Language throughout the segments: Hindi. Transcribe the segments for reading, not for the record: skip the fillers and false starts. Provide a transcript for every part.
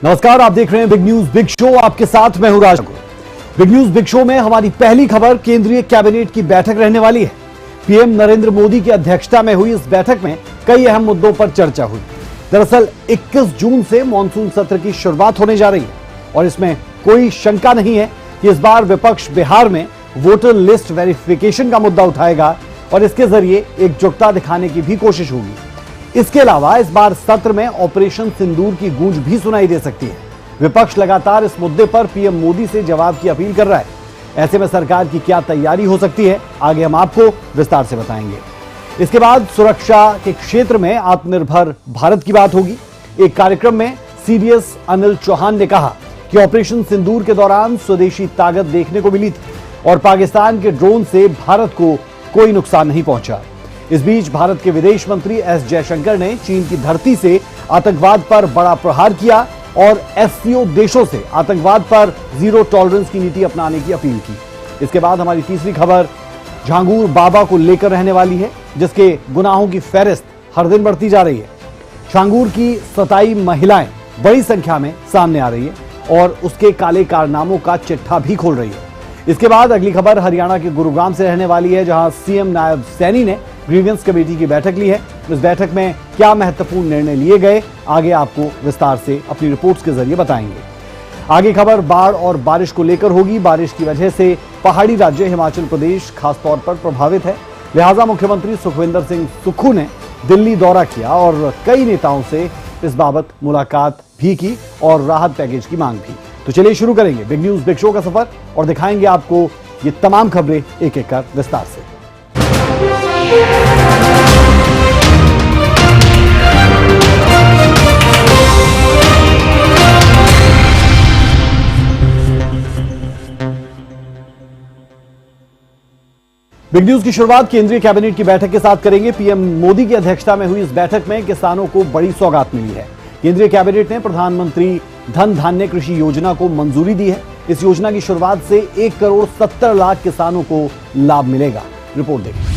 नमस्कार, आप देख रहे हैं बिग न्यूज बिग शो। आपके साथ मैं हूं राज। बिग न्यूज बिग शो में हमारी पहली खबर केंद्रीय कैबिनेट की बैठक रहने वाली है। पीएम नरेंद्र मोदी की अध्यक्षता में हुई इस बैठक में कई अहम मुद्दों पर चर्चा हुई। दरअसल 21 जून से मॉनसून सत्र की शुरुआत होने जा रही है और इसमें कोई शंका नहीं है कि इस बार विपक्ष बिहार में वोटर लिस्ट वेरिफिकेशन का मुद्दा उठाएगा और इसके जरिए एकजुटता दिखाने की भी कोशिश होगी। इसके अलावा इस बार सत्र में ऑपरेशन सिंदूर की गूंज भी सुनाई दे सकती है। विपक्ष लगातार इस मुद्दे पर पीएम मोदी से जवाब की अपील कर रहा है। ऐसे में सरकार की क्या तैयारी हो सकती है, आगे हम आपको विस्तार से बताएंगे। इसके बाद सुरक्षा के क्षेत्र में आत्मनिर्भर भारत की बात होगी। एक कार्यक्रम में सीडीएस अनिल चौहान ने कहा कि ऑपरेशन सिंदूर के दौरान स्वदेशी ताकत देखने को मिली थी और पाकिस्तान के ड्रोन से भारत को कोई नुकसान नहीं पहुंचा। इस बीच भारत के विदेश मंत्री एस जयशंकर ने चीन की धरती से आतंकवाद पर बड़ा प्रहार किया और एससीओ देशों से आतंकवाद पर जीरो टॉलरेंस की नीति अपनाने की अपील की। इसके बाद हमारी तीसरी खबर झांगुर बाबा को लेकर रहने वाली है, जिसके गुनाहों की फेहरिस्त हर दिन बढ़ती जा रही है। झांगुर की 27 महिलाएं बड़ी संख्या में सामने आ रही है और उसके काले कारनामों का चिट्ठा भी खोल रही है। इसके बाद अगली खबर हरियाणा के गुरुग्राम से रहने वाली है, जहां सीएम नायब सैनी ने ग्रीवियंस कमेटी की बैठक ली है। इस बैठक में क्या महत्वपूर्ण निर्णय लिए गए, आगे आपको विस्तार से अपनी रिपोर्ट्स के जरिए बताएंगे। आगे खबर बाढ़ और बारिश को लेकर होगी। बारिश की वजह से पहाड़ी राज्य हिमाचल प्रदेश खासतौर पर प्रभावित है, लिहाजा मुख्यमंत्री सुखविंदर सिंह सुक्खू ने दिल्ली दौरा किया और कई नेताओं से इस बाबत मुलाकात भी की और राहत पैकेज की मांग भी। तो चलिए शुरू करेंगे बिग न्यूज बिग शो का सफर और दिखाएंगे आपको ये तमाम खबरें एक एक कर विस्तार से। बिग न्यूज की शुरुआत केंद्रीय कैबिनेट की बैठक के साथ करेंगे। पीएम मोदी की अध्यक्षता में हुई इस बैठक में किसानों को बड़ी सौगात मिली है। केंद्रीय कैबिनेट ने प्रधानमंत्री धन धान्य कृषि योजना को मंजूरी दी है। इस योजना की शुरुआत से 1 करोड़ 70 लाख किसानों को लाभ मिलेगा। रिपोर्ट देखिए।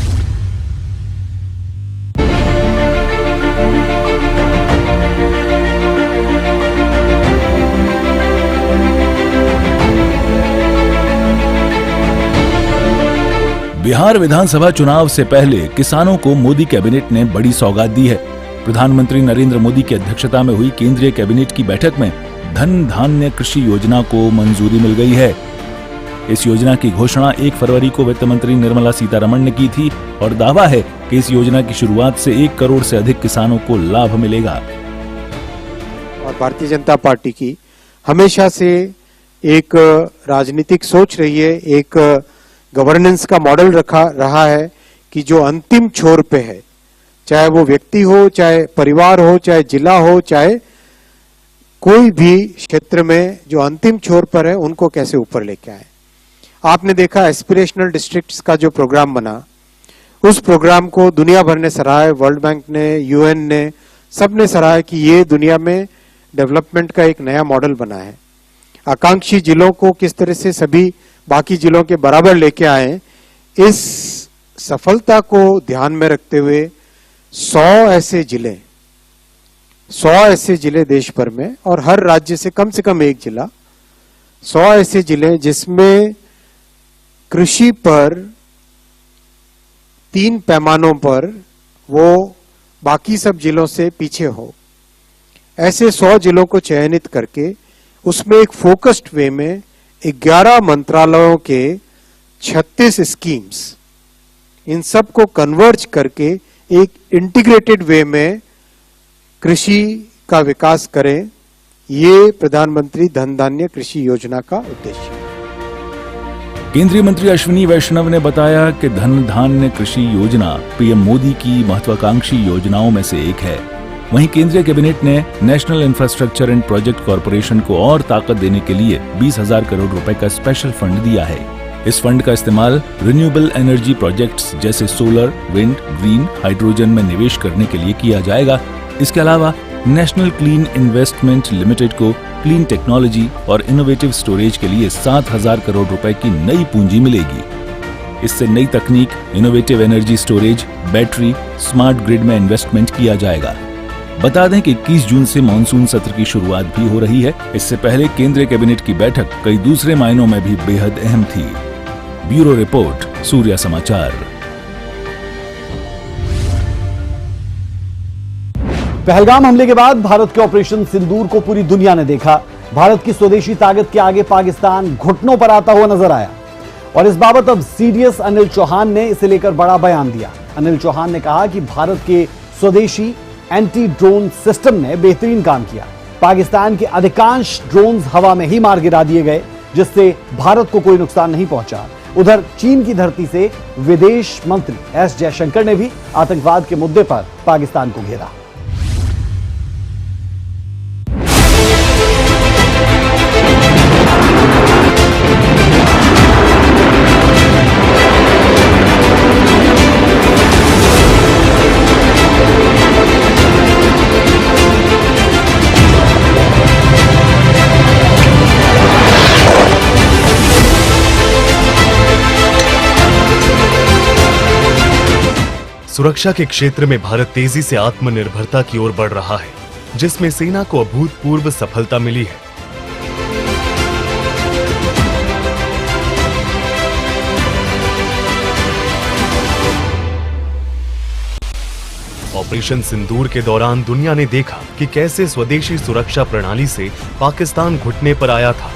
बिहार विधानसभा चुनाव से पहले किसानों को मोदी कैबिनेट ने बड़ी सौगात दी है। प्रधानमंत्री नरेंद्र मोदी की अध्यक्षता में हुई केंद्रीय कैबिनेट की बैठक में धन धान्य कृषि योजना को मंजूरी मिल गई है। इस योजना की घोषणा 1 फरवरी को वित्त मंत्री निर्मला सीतारमण ने की थी और दावा है कि इस योजना की शुरुआत से 1 करोड़ से अधिक किसानों को लाभ मिलेगा। और भारतीय जनता पार्टी की हमेशा से एक राजनीतिक सोच रही है, एक गवर्नेंस का मॉडल रहा है कि जो अंतिम छोर पे है, चाहे वो व्यक्ति हो, चाहे परिवार हो, चाहे जिला हो, चाहे कोई भी क्षेत्र में जो अंतिम छोर पर है, उनको कैसे ऊपर लेके आए। आपने देखा एस्पिरेशनल डिस्ट्रिक्ट्स का जो प्रोग्राम बना, उस प्रोग्राम को दुनिया भर ने सराहा, वर्ल्ड बैंक ने, यूएन ने, सबने सराहा कि ये दुनिया में डेवलपमेंट का एक नया मॉडल बना है। आकांक्षी जिलों को किस तरह से सभी बाकी जिलों के बराबर लेके आए, इस सफलता को ध्यान में रखते हुए 100 ऐसे जिले देश भर में और हर राज्य से कम एक जिला, 100 ऐसे जिले जिसमें कृषि पर 3 पैमानों पर वो बाकी सब जिलों से पीछे हो, ऐसे 100 जिलों को चयनित करके उसमें एक फोकस्ड वे में 11 मंत्रालयों के 36 स्कीम्स, इन सब को कन्वर्ज करके एक इंटीग्रेटेड वे में कृषि का विकास करें। ये प्रधानमंत्री धन धान्य कृषि योजना का उद्देश्य है। केंद्रीय मंत्री अश्विनी वैष्णव ने बताया कि धन धान्य कृषि योजना पीएम मोदी की महत्वाकांक्षी योजनाओं में से एक है। वहीं केंद्रीय कैबिनेट ने national infrastructure and project corporation को और ताकत देने के लिए 20,000 करोड़ रुपए का स्पेशल फंड दिया है। इस फंड का इस्तेमाल रिन्यूएबल एनर्जी प्रोजेक्ट्स जैसे सोलर, विंड, ग्रीन, हाइड्रोजन में निवेश करने के लिए किया जाएगा। इसके अलावा नेशनल क्लीन इन्वेस्टमेंट लिमिटेड को क्लीन टेक्नोलॉजी और इनोवेटिव स्टोरेज के लिए 7,000 करोड़ रुपए की नई पूंजी मिलेगी। इससे नई तकनीक, innovative energy storage, battery, smart grid में इन्वेस्टमेंट किया जाएगा। बता दें कि 21 जून से मानसून सत्र की शुरुआत भी हो रही है। इससे पहले केंद्रीय कैबिनेट की बैठक कई दूसरे मायनों में भी बेहद अहम थी। ब्यूरो रिपोर्ट, सूर्या समाचार। पहलगाम हमले के बाद भारत के ऑपरेशन सिंदूर को पूरी दुनिया ने देखा। भारत की स्वदेशी ताकत के आगे पाकिस्तान घुटनों पर आता हुआ नजर आया और इस बाबत अब सीडीएस अनिल चौहान ने इसे लेकर बड़ा बयान दिया। अनिल चौहान ने कहा कि भारत के स्वदेशी एंटी ड्रोन सिस्टम ने बेहतरीन काम किया। पाकिस्तान के अधिकांश ड्रोन्स हवा में ही मार गिरा दिए गए, जिससे भारत को कोई नुकसान नहीं पहुंचा। उधर चीन की धरती से विदेश मंत्री एस जयशंकर ने भी आतंकवाद के मुद्दे पर पाकिस्तान को घेरा। सुरक्षा के क्षेत्र में भारत तेजी से आत्मनिर्भरता की ओर बढ़ रहा है, जिसमें सेना को अभूतपूर्व सफलता मिली है। ऑपरेशन सिंदूर के दौरान दुनिया ने देखा कि कैसे स्वदेशी सुरक्षा प्रणाली से पाकिस्तान घुटने पर आया था।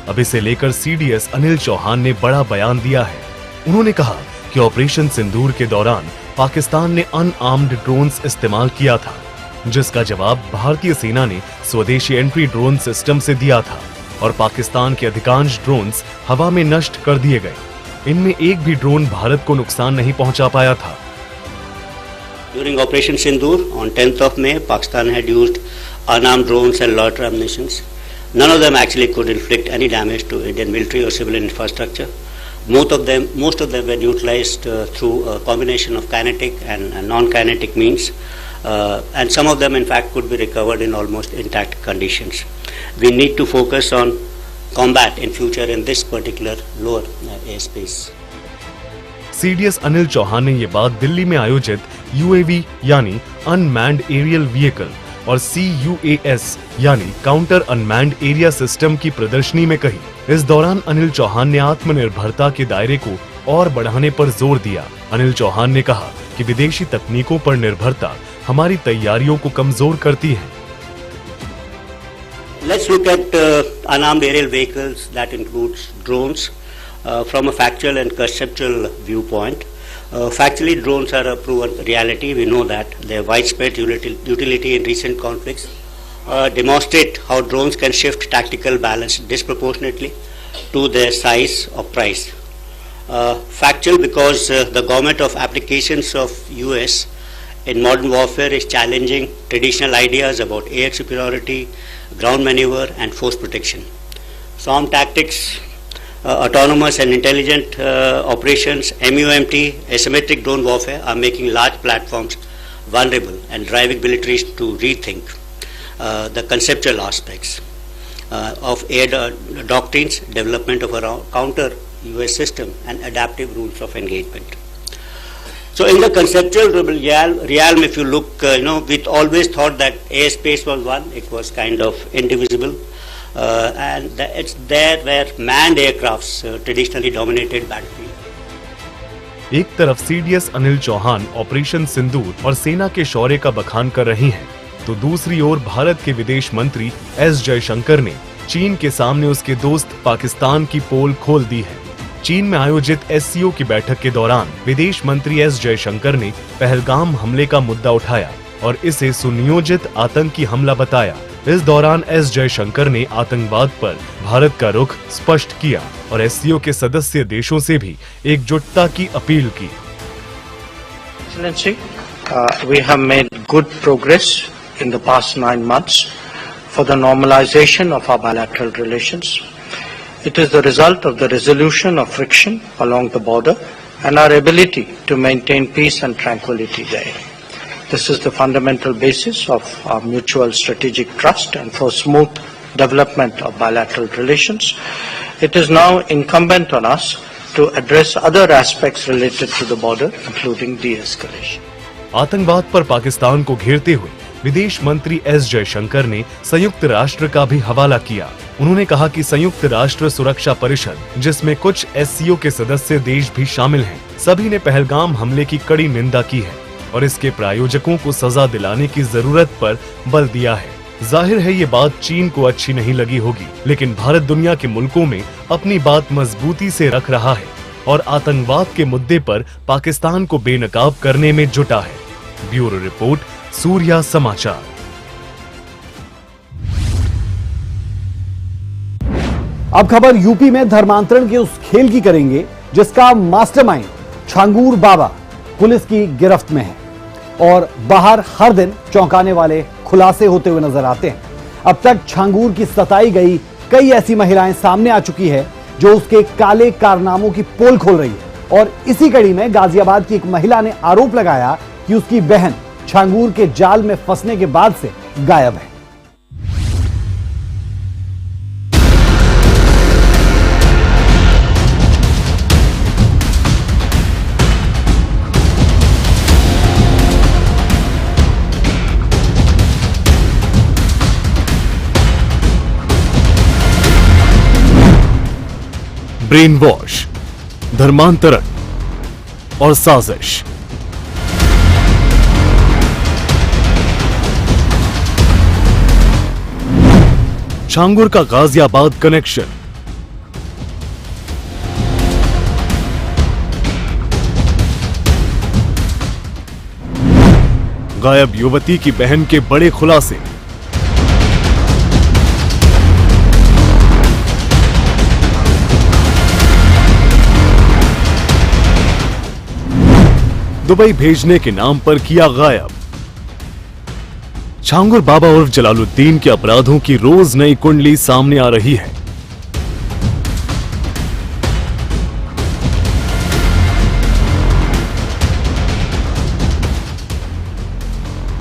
अब इसे लेकर सीडीएस अनिल चौहान ने बड़ा बयान दिया है। उन्होंने कहा कि ऑपरेशन सिंदूर के दौरान पाकिस्तान ने अनआर्म्ड ड्रोन्स इस्तेमाल किया था, जिसका जवाब भारतीय सेना ने स्वदेशी एंट्री ड्रोन सिस्टम से दिया था और पाकिस्तान के अधिकांश ड्रोन्स हवा में नष्ट कर दिए गए। इनमें एक भी ड्रोन भारत को नुकसान नहीं पहुंचा पाया था। During Operation Sindoor on 10th of May, Pakistan had used unarmed drones and loiter ammunitions. None of them actually could inflict any damage to Indian military or civilian infrastructure. Most of them were neutralized through a combination of kinetic and non-kinetic means, and some of them, in fact, could be recovered in almost intact conditions. We need to focus on combat in future in this particular lower airspace. CDS Anil Chauhan ने ये बात दिल्ली में आयोजित यूएवी यानी अनमैन्ड एरियल व्हीकल और CUAS यानी काउंटर अनमैन्ड एरिया सिस्टम की प्रदर्शनी में कही। इस दौरान अनिल चौहान ने आत्मनिर्भरता के दायरे को और बढ़ाने पर जोर दिया। अनिल चौहान ने कहा कि विदेशी तकनीकों पर निर्भरता हमारी तैयारियों को कमजोर करती है। Let's look at unarmed aerial vehicles, that includes drones, from a factual and conceptual viewpoint. Factually, drones are a proven reality. We know that their widespread utility in recent conflicts demonstrate how drones can shift tactical balance disproportionately to their size or price. Factual because the government of applications of US in modern warfare is challenging traditional ideas about air superiority, ground maneuver and force protection. Armed tactics, autonomous and intelligent operations, MUMT, asymmetric drone warfare are making large platforms vulnerable and driving militaries to rethink the conceptual aspects of air doctrines, development of a counter US system and adaptive rules of engagement. So in the conceptual realm, if you look, we always thought that airspace was one, it was kind of indivisible. And it's there where manned aircrafts traditionally dominated battlefield. एक तरफ सीडीएस अनिल चौहान ऑपरेशन सिंदूर और सेना के शौर्य का बखान कर रही हैं, तो दूसरी ओर भारत के विदेश मंत्री एस जयशंकर ने चीन के सामने उसके दोस्त पाकिस्तान की पोल खोल दी है। चीन में आयोजित SCO की बैठक के दौरान विदेश मंत्री एस जयशंकर ने पहलगाम हमले का मुद्दा उठाया और इसे सुनियोजित आतंकी हमला बताया। इस दौरान एस जयशंकर ने आतंकवाद पर भारत का रुख स्पष्ट किया और SCO के सदस्य देशों से भी एकजुटता की अपील की। Excellency, we have made good progress in the past 9 months for the normalization of our bilateral relations. It is the result of the resolution of friction along the border and our ability to maintain peace and tranquility there. This is the fundamental basis of our mutual strategic trust and for smooth development of bilateral relations. It is now incumbent on us to address other aspects related to the border, including de-escalation. आतंकवाद पर पाकिस्तान को घेरते हुए विदेश मंत्री एस जयशंकर ने संयुक्त राष्ट्र का भी हवाला किया। उन्होंने कहा कि संयुक्त राष्ट्र सुरक्षा परिषद, जिसमें कुछ एससीओ के सदस्य देश भी शामिल हैं, सभी ने पहलगाम हमले की कड़ी निंदा की है और इसके प्रायोजकों को सजा दिलाने की जरूरत पर बल दिया है। जाहिर है ये बात चीन को अच्छी नहीं लगी होगी, लेकिन भारत दुनिया के मुल्कों में अपनी बात मजबूती से रख रहा है और आतंकवाद के मुद्दे पर पाकिस्तान को बेनकाब करने में जुटा है। ब्यूरो रिपोर्ट, सूर्या समाचार। अब खबर यूपी में धर्मांतरण के उस खेल की करेंगे जिसका मास्टरमाइंड छांगूर बाबा पुलिस की गिरफ्त में है और बाहर हर दिन चौंकाने वाले खुलासे होते हुए नजर आते हैं। अब तक छांगूर की सताई गई कई ऐसी महिलाएं सामने आ चुकी है जो उसके काले कारनामों की पोल खोल रही है और इसी कड़ी में गाजियाबाद की एक महिला ने आरोप लगाया कि उसकी बहन छांगूर के जाल में फंसने के बाद से गायब है। ब्रेन वॉश, धर्मांतरण और साजिश। छांगूर का गाजियाबाद कनेक्शन। गायब युवती की बहन के बड़े खुलासे। दुबई भेजने के नाम पर किया गायब। छांगूर बाबा उर्फ जलालुद्दीन के अपराधों की रोज नई कुंडली सामने आ रही है।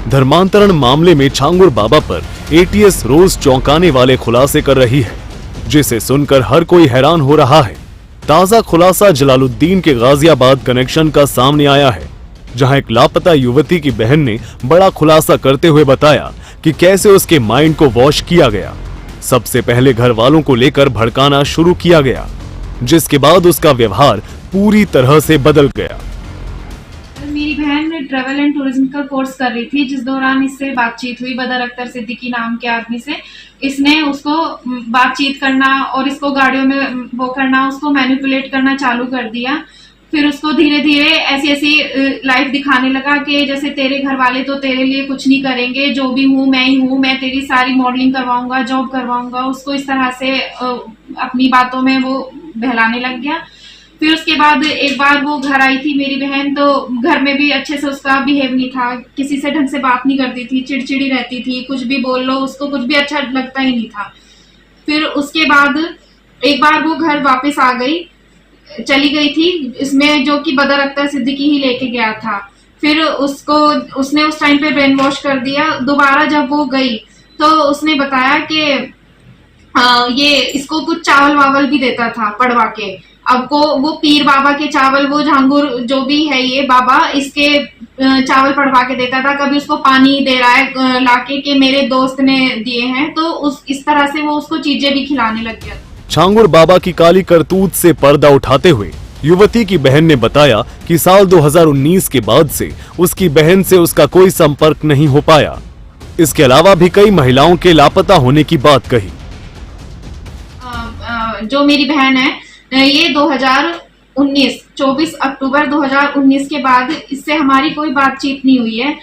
धर्मांतरण मामले में छांगूर बाबा पर एटीएस रोज चौंकाने वाले खुलासे कर रही है, जिसे सुनकर हर कोई हैरान हो रहा है। ताजा खुलासा जलालुद्दीन के गाजियाबाद कनेक्शन का सामने आया है, जहां एक लापता युवती की बहन ने बड़ा खुलासा करते हुए बताया कि कैसे उसके माइंड को वॉश किया गया। सबसे पहले घर वालों को लेकर भड़काना शुरू किया गया, जिसके बाद उसका व्यवहार पूरी तरह से बदल गया। मेरी बहन ट्रैवल एंड टूरिज्म का कोर्स कर रही थी, जिस दौरान इससे बातचीत हुई बदर अख्तर सिद्दीकी नाम के आदमी से। इसने उसको बातचीत करना और इसको गाड़ियों में वो करना, उसको मैनिपुलेट करना चालू कर दिया। फिर उसको धीरे धीरे ऐसी लाइफ दिखाने लगा कि जैसे तेरे घर वाले तो तेरे लिए कुछ नहीं करेंगे, जो भी हूँ मैं ही हूँ, मैं तेरी सारी मॉडलिंग करवाऊंगा, जॉब करवाऊंगा। उसको इस तरह से अपनी बातों में वो बहलाने लग गया। फिर उसके बाद एक बार वो घर आई थी मेरी बहन, तो घर में भी अच्छे से उसका बिहेव नहीं था, किसी से ढंग से बात नहीं करती थी, चिड़चिड़ी रहती थी, कुछ भी बोल लो उसको कुछ भी अच्छा लगता ही नहीं था। फिर उसके बाद एक बार वो घर वापस आ गई, चली गई थी, इसमें जो कि बदर अख्तर सिद्दीकी ही लेके गया था। फिर उसने उस टाइम पे ब्रेन वॉश कर दिया। दोबारा जब वो गई तो उसने बताया कि ये इसको कुछ चावल वावल भी देता था पड़वा के। अब को वो पीर बाबा के चावल, वो झांगुर जो भी है ये बाबा, इसके चावल पड़वा के देता था। कभी उसको पानी दे रहा है लाके के मेरे दोस्त ने दिए हैं, तो इस तरह से वो उसको चीजें भी खिलाने लग गया। छांगूर बाबा की काली करतूत से पर्दा उठाते हुए युवती की बहन ने बताया कि साल 2019 के बाद से उसकी बहन से उसका कोई संपर्क नहीं हो पाया। इसके अलावा भी कई महिलाओं के लापता होने की बात कही। जो मेरी बहन है ये 2019 24 अक्टूबर 2019 के बाद इससे हमारी कोई बातचीत नहीं हुई है।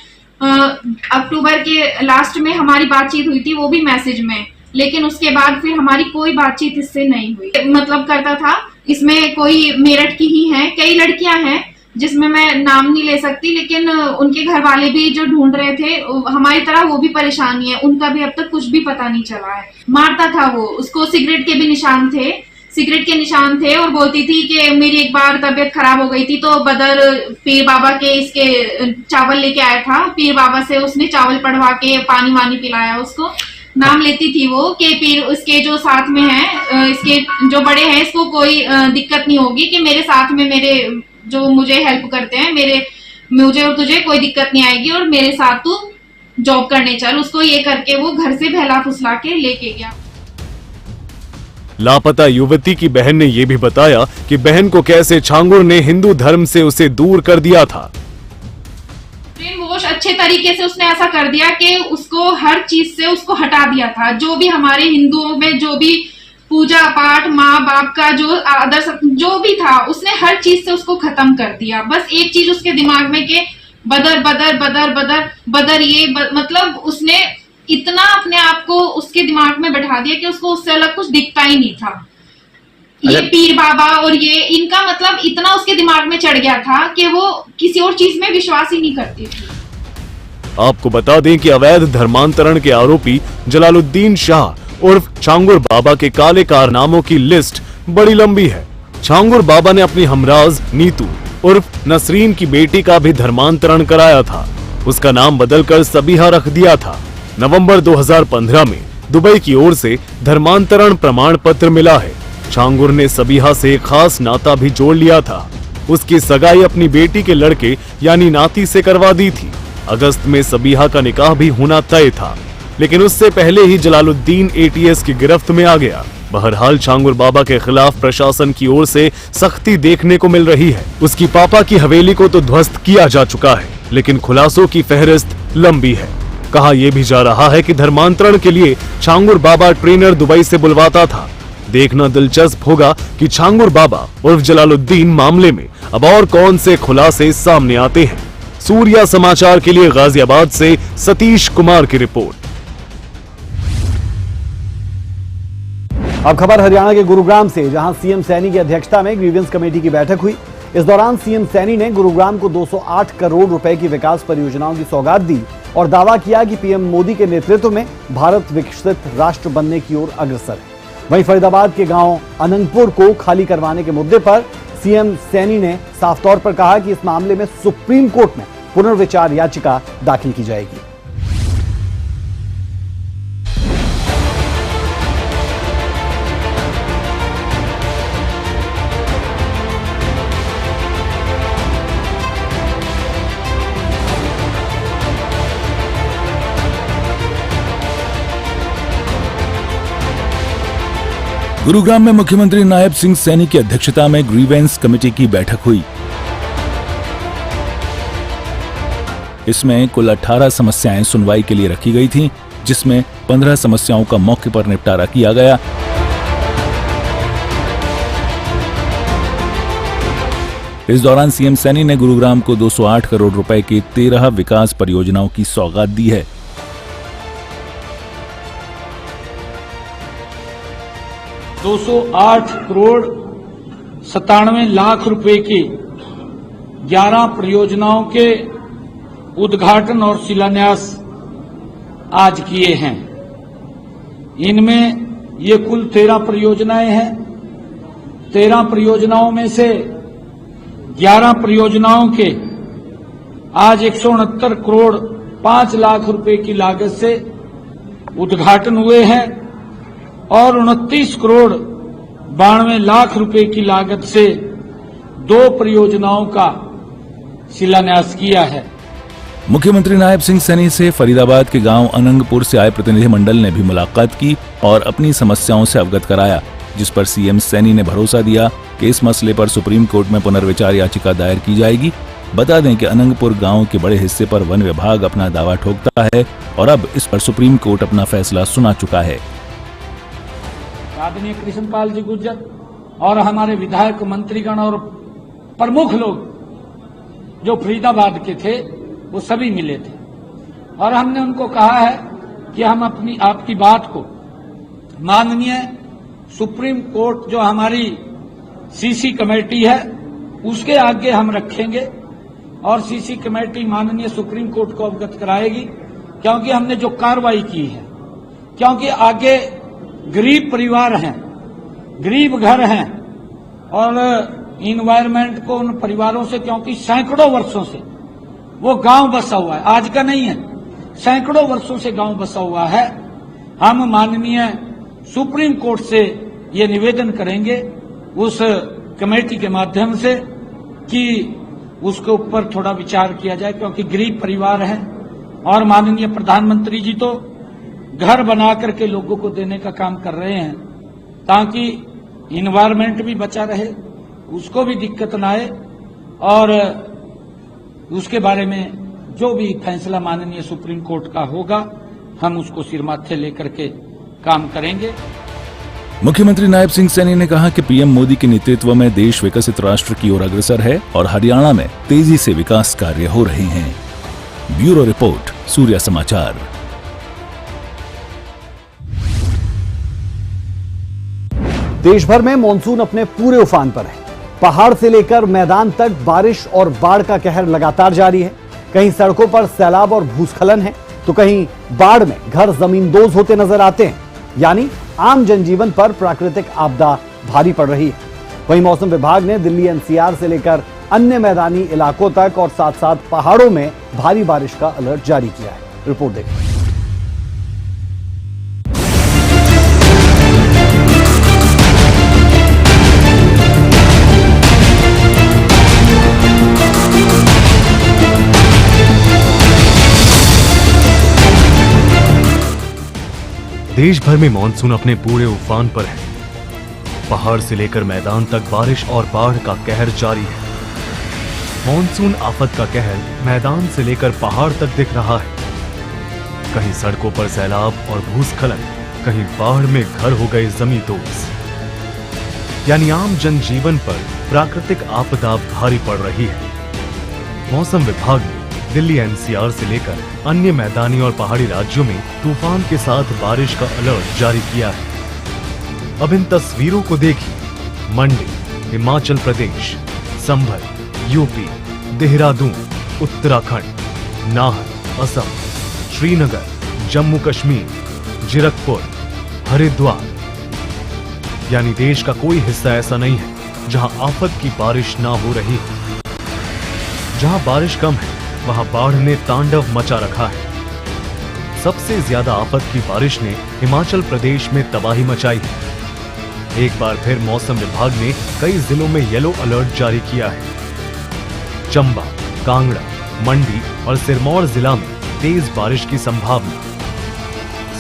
अक्टूबर के लास्ट में हमारी बातचीत हुई थी, वो भी मैसेज में, लेकिन उसके बाद फिर हमारी कोई बातचीत इससे नहीं हुई। मतलब करता था, इसमें कोई मेरठ की ही हैं, कई लड़कियां हैं जिसमें मैं नाम नहीं ले सकती, लेकिन उनके घर वाले भी जो ढूंढ रहे थे हमारी तरह वो भी परेशानी है, उनका भी अब तक कुछ भी पता नहीं चला है। मारता था वो, उसको सिगरेट के भी निशान थे, सिगरेट के निशान थे, और बोलती थी कि मेरी एक बार तबीयत खराब हो गई थी तो बदर पीर बाबा के इसके चावल लेके आया था, पीर बाबा से उसने चावल पढ़वा के पानी वानी पिलाया उसको। नाम लेती थी वो कि पीर उसके जो साथ में है, इसके जो बड़े हैं, इसको कोई दिक्कत नहीं होगी कि मेरे साथ में मेरे जो मुझे हेल्प करते हैं, मुझे और तुझे कोई दिक्कत नहीं आएगी और मेरे साथ तू जॉब करने चल। उसको ये करके वो घर से बहला फुसला के लेके गया। लापता युवती की बहन ने यह भी बताया कि बहन को कैसे छांगुर ने हिंदू धर्म से उसे दूर कर दिया था। ब्रेनवॉश अच्छे तरीके से उसने ऐसा कर दिया कि उसको हर चीज से उसको हटा दिया था। जो भी हमारे हिंदुओं में जो भी पूजा पाठ, माँ बाप का जो आदर जो भी था, उसने हर चीज से उसको खत्म कर दिया। बस एक चीज उसके दिमाग में कि बदर बदर बदर बदर बदर, मतलब उसने इतना अपने आप को उसके दिमाग में बैठा दिया कि उसको उससे अलग कुछ दिखता ही नहीं था। ये पीर बाबा और ये इनका मतलब इतना उसके दिमाग में चढ़ गया था कि वो किसी और चीज में विश्वास ही नहीं करती थी। आपको बता दें कि अवैध धर्मांतरण के आरोपी जलालुद्दीन शाह उर्फ छांगुर बाबा के काले कारनामों की लिस्ट बड़ी लंबी है। छांगुर बाबा ने अपनी हमराज नीतू उर्फ नसरीन की बेटी का भी धर्मांतरण कराया था। उसका नाम बदलकर सबीहा रख दिया था। नवंबर 2015 में दुबई की ओर से धर्मांतरण प्रमाण पत्र मिला है। छांगुर ने सबीहा से एक खास नाता भी जोड़ लिया था। उसकी सगाई अपनी बेटी के लड़के यानी नाती से करवा दी थी। अगस्त में सबीहा का निकाह भी होना तय था, लेकिन उससे पहले ही जलालुद्दीन ATS की गिरफ्त में आ गया। बहरहाल छांगुर बाबा के खिलाफ प्रशासन की ओर से सख्ती देखने को मिल रही है। उसकी पापा की हवेली को तो ध्वस्त किया जा चुका है, लेकिन खुलासों की फहरिस्त लंबी है। कहा यह भी जा रहा है कि धर्मांतरण के लिए छांगुर बाबा ट्रेनर दुबई से बुलवाता था। देखना दिलचस्प होगा कि छांगुर बाबा उर्फ जलालुद्दीन मामले में अब और कौन से खुलासे सामने आते हैं। सूर्या समाचार के लिए गाजियाबाद से सतीश कुमार की रिपोर्ट। अब खबर हरियाणा के गुरुग्राम से, जहां सीएम सैनी की अध्यक्षता में ग्रीवेंस कमेटी की बैठक हुई। इस दौरान सीएम सैनी ने गुरुग्राम को 208 करोड़ रुपए की विकास परियोजनाओं की सौगात दी और दावा किया कि पीएम मोदी के नेतृत्व में भारत विकसित राष्ट्र बनने की ओर अग्रसर है। वहीं फरीदाबाद के गांव अनंगपुर को खाली करवाने के मुद्दे पर सीएम सैनी ने साफ तौर पर कहा कि इस मामले में सुप्रीम कोर्ट में पुनर्विचार याचिका दाखिल की जाएगी। गुरुग्राम में मुख्यमंत्री नायब सिंह सैनी की अध्यक्षता में ग्रीवेंस कमेटी की बैठक हुई। इसमें कुल 18 समस्याएं सुनवाई के लिए रखी गई थीं, जिसमें 15 समस्याओं का मौके पर निपटारा किया गया। इस दौरान सीएम सैनी ने गुरुग्राम को 208 करोड़ रुपए की 13 विकास परियोजनाओं की सौगात दी है। $208 करोड़ 97 लाख रुपए की 11 परियोजनाओं के उद्घाटन और शिलान्यास आज किए हैं। इनमें ये कुल 13 परियोजनाएं हैं। 13 परियोजनाओं में से 11 परियोजनाओं के आज 169 करोड़ 5 लाख रुपए की लागत से उद्घाटन हुए हैं और 29 करोड़ 92 लाख रुपए की लागत से 2 परियोजनाओं का शिलान्यास किया है। मुख्यमंत्री नायब सिंह सैनी से फरीदाबाद के गांव अनंगपुर से आए प्रतिनिधिमंडल ने भी मुलाकात की और अपनी समस्याओं से अवगत कराया, जिस पर सीएम सैनी ने भरोसा दिया कि इस मसले पर सुप्रीम कोर्ट में पुनर्विचार याचिका दायर की जाएगी। बता दें कि अनंगपुर गांव के बड़े हिस्से पर वन विभाग अपना दावा ठोकता है और अब इस पर सुप्रीम कोर्ट अपना फैसला सुना चुका है। आदरणीय कृष्णपाल जी गुर्जर और हमारे विधायक, मंत्रीगण और प्रमुख लोग जो फरीदाबाद के थे वो सभी मिले थे और हमने उनको कहा है कि हम अपनी आपकी बात को माननीय सुप्रीम कोर्ट जो हमारी सीसी कमेटी है उसके आगे हम रखेंगे और सीसी कमेटी माननीय सुप्रीम कोर्ट को अवगत कराएगी, क्योंकि हमने जो कार्रवाई की है, क्योंकि आगे गरीब परिवार हैं, गरीब घर हैं और इन्वायरमेंट को उन परिवारों से, क्योंकि सैकड़ों वर्षों से वो गांव बसा हुआ है, आज का नहीं है, सैकड़ों वर्षों से गांव बसा हुआ है, हम माननीय सुप्रीम कोर्ट से ये निवेदन करेंगे उस कमेटी के माध्यम से कि उसके ऊपर थोड़ा विचार किया जाए, क्योंकि गरीब परिवार है और माननीय प्रधानमंत्री जी तो घर बना करके लोगों को देने का काम कर रहे हैं ताकि इन्वायरमेंट भी बचा रहे, उसको भी दिक्कत ना आए, और उसके बारे में जो भी फैसला माननीय सुप्रीम कोर्ट का होगा हम उसको सिर माथे लेकर के काम करेंगे। मुख्यमंत्री नायब सिंह सैनी ने कहा कि पीएम मोदी के नेतृत्व में देश विकसित राष्ट्र की ओर अग्रसर है और हरियाणा में तेजी से विकास कार्य हो रहे हैं। ब्यूरो रिपोर्ट, सूर्या समाचार। देश भर में मॉनसून अपने पूरे उफान पर है। पहाड़ से लेकर मैदान तक बारिश और बाढ़ का कहर लगातार जारी है। कहीं सड़कों पर सैलाब और भूस्खलन है तो कहीं बाढ़ में घर जमींदोज होते नजर आते हैं, यानी आम जनजीवन पर प्राकृतिक आपदा भारी पड़ रही है। वहीं मौसम विभाग ने दिल्ली एनसीआर से लेकर अन्य मैदानी इलाकों तक और साथ साथ पहाड़ों में भारी बारिश का अलर्ट जारी किया है। रिपोर्ट देखिए। देश भर में मानसून अपने पूरे उफान पर है। पहाड़ से लेकर मैदान तक बारिश और बाढ़ का कहर जारी है। मानसून आफत का कहर मैदान से लेकर पहाड़ तक दिख रहा है। कहीं सड़कों पर सैलाब और भूस्खलन, कहीं बाढ़ में घर हो गए जमींदोज, यानी आम जनजीवन पर प्राकृतिक आपदा भारी पड़ रही है। मौसम विभाग ने दिल्ली एनसीआर से लेकर अन्य मैदानी और पहाड़ी राज्यों में तूफान के साथ बारिश का अलर्ट जारी किया है। अब इन तस्वीरों को देखिए। मंडी, हिमाचल प्रदेश, संभल, यूपी, देहरादून, उत्तराखंड, नाहर, असम, श्रीनगर, जम्मू कश्मीर, जीरकपुर, हरिद्वार, यानी देश का कोई हिस्सा ऐसा नहीं है जहां आफत की बारिश ना हो रही हो। जहां बारिश कम है वहां बाढ़ ने तांडव मचा रखा है। सबसे ज्यादा आफत की बारिश ने हिमाचल प्रदेश में तबाही मचाई है। एक बार फिर मौसम विभाग ने कई जिलों में येलो अलर्ट जारी किया है। चंबा, कांगड़ा, मंडी और सिरमौर जिला में तेज बारिश की संभावना।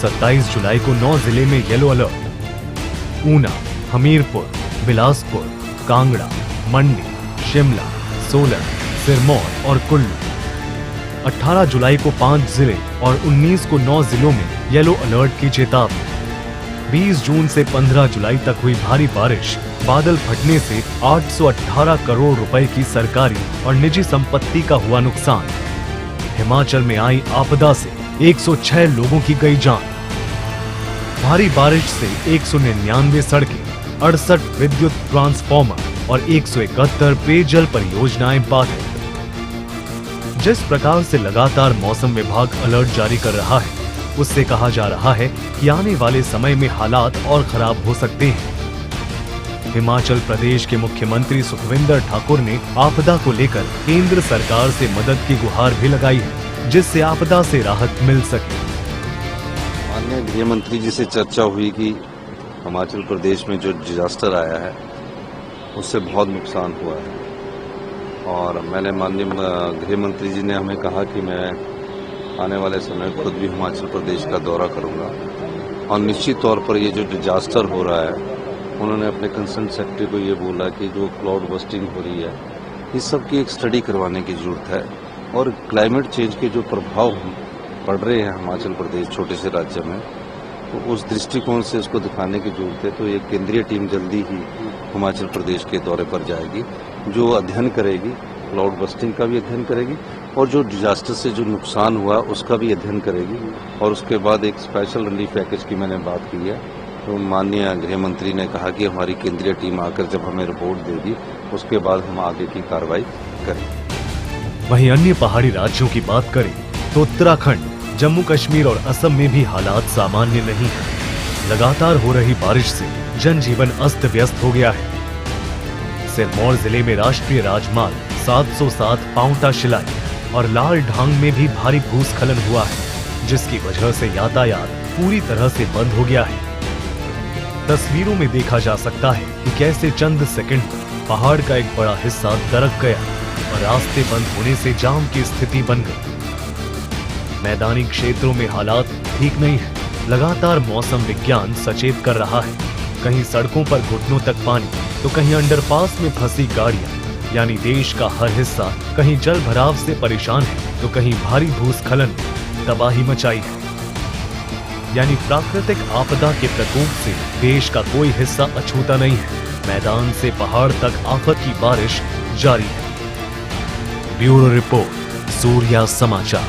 27 जुलाई को 9 जिले में येलो अलर्ट। ऊना, हमीरपुर, बिलासपुर, कांगड़ा, मंडी, शिमला, सोलन, सिरमौर और कुल्लू। 18 जुलाई को 5 जिले और 19 को 9 जिलों में येलो अलर्ट की चेतावनी। 20 जून से 15 जुलाई तक हुई भारी बारिश, बादल फटने से 818 करोड़ रुपए की सरकारी और निजी संपत्ति का हुआ नुकसान। हिमाचल में आई आपदा से 106 लोगों की गई जान। भारी बारिश से 199 सड़कें, 68 विद्युत ट्रांसफार्मर और 171 पेयजल परियोजनाएं बाधित। जिस प्रकार से लगातार मौसम विभाग अलर्ट जारी कर रहा है, उससे कहा जा रहा है कि आने वाले समय में हालात और खराब हो सकते हैं। हिमाचल प्रदेश के मुख्यमंत्री सुखविंदर ठाकुर ने आपदा को लेकर केंद्र सरकार से मदद की गुहार भी लगाई है, जिससे आपदा से राहत मिल सके। माननीय गृह मंत्री जी से चर्चा हुई कि हिमाचल प्रदेश में जो डिजास्टर आया है उससे बहुत नुकसान हुआ है, और मैंने माननीय गृह मंत्री जी ने हमें कहा कि मैं आने वाले समय खुद भी हिमाचल प्रदेश का दौरा करूंगा, और निश्चित तौर पर ये जो डिजास्टर हो रहा है, उन्होंने अपने कंसर्न सेक्रेटरी को ये बोला कि जो क्लाउड बस्टिंग हो रही है, इस सब की एक स्टडी करवाने की जरूरत है, और क्लाइमेट चेंज के जो प्रभाव पड़ रहे हैं हिमाचल प्रदेश छोटे से राज्य में, तो उस दृष्टिकोण से उसको दिखाने की जरूरत है। तो एक केंद्रीय टीम जल्दी ही हिमाचल प्रदेश के दौरे पर जाएगी, जो अध्ययन करेगी, क्लाउड बस्टिंग का भी अध्ययन करेगी और जो डिजास्टर से जो नुकसान हुआ उसका भी अध्ययन करेगी, और उसके बाद एक स्पेशल रिलीफ पैकेज की मैंने बात की है। तो माननीय गृह मंत्री ने कहा कि हमारी केंद्रीय टीम आकर जब हमें रिपोर्ट देगी, उसके बाद हम आगे की कार्रवाई करेंगे। वहीं अन्य पहाड़ी राज्यों की बात करें तो उत्तराखंड, जम्मू कश्मीर और असम में भी हालात सामान्य नहीं है। लगातार हो रही बारिश से जनजीवन अस्त व्यस्त हो गया है। सिरमौर जिले में राष्ट्रीय राजमार्ग 707 पांवटा शिलाई और लाल ढांग में भी भारी भूस्खलन हुआ है। जिसकी वजह से यातायात पूरी तरह से बंद हो गया है। तस्वीरों में देखा जा सकता है कि कैसे चंद सेकंड में पहाड़ का एक बड़ा हिस्सा दरक गया और रास्ते बंद होने से जाम की स्थिति बन गई। मैदानी क्षेत्रों में हालात ठीक नहीं है। लगातार मौसम विज्ञान सचेत कर रहा है। कहीं सड़कों पर घुटनों तक पानी, तो कहीं अंडरपास में फंसी गाड़ियां। यानी देश का हर हिस्सा कहीं जल भराव से परेशान है, तो कहीं भारी भूस्खलन ने तबाही मचाई है। यानी प्राकृतिक आपदा के प्रकोप से देश का कोई हिस्सा अछूता नहीं है। मैदान से पहाड़ तक आफत की बारिश जारी है। ब्यूरो रिपोर्ट, सूर्या समाचार।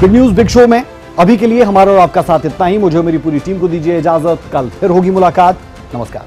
बिग न्यूज बिग शो में अभी के लिए हमारा और आपका साथ इतना ही। मुझे और मेरी पूरी टीम को दीजिए इजाजत। कल फिर होगी मुलाकात। नमस्कार।